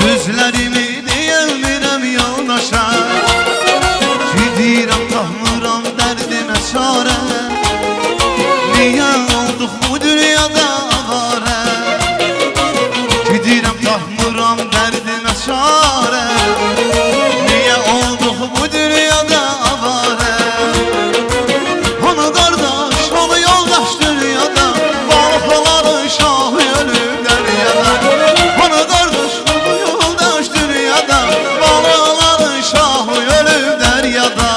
Sözlerimi deyəmirəm yoldaşa, gidirəm tapmıram dərdimə çarə. Niyə olduq bu dünyada avarə, gidirəm tapmıram dərdimə çarə. Niyə olduq bu dünyada avarə. Ana qardaş, ana yoldaş dünyada, balıqların şahı ölüb dəryada. Ana qardaş, ana yoldaş dünyada, balıqların şahı ölüb dəryada.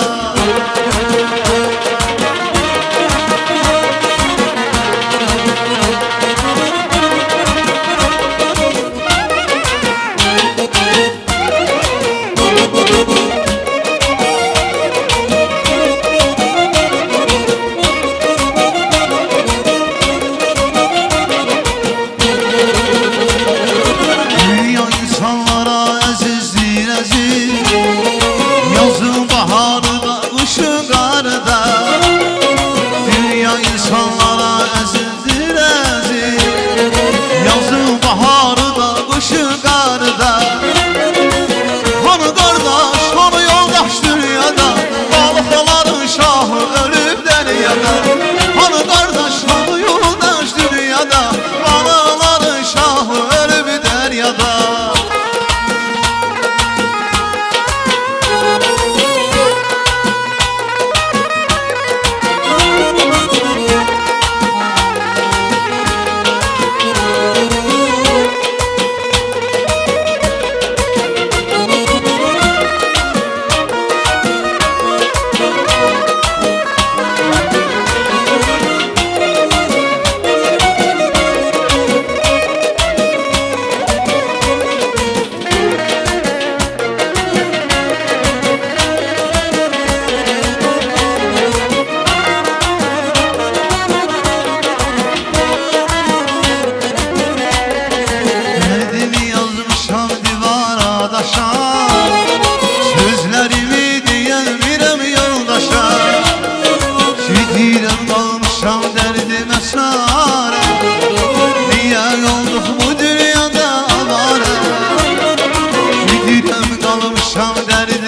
Dünya insanlara əzizdir əziz, yazın baharda, qışın qarda. Dünya insanlara əzizdir əziz, yazın baharda, qışın qarda. Hanı qardaş, hanı yoldaş dünyada, balıqların şahı ölüb dəryada. Hanı qardaş, hanı yoldaş dünyada, balıqların şahı ölüb dəryada. Dərdimi yazmışam divara daşa, sözlərimi deyəmirəm yoldaşa. Gidirəm qalmışam dərdimə çarə. Niyə olduq bu dünyada avarə. Gidirəm qalmışam dərdimə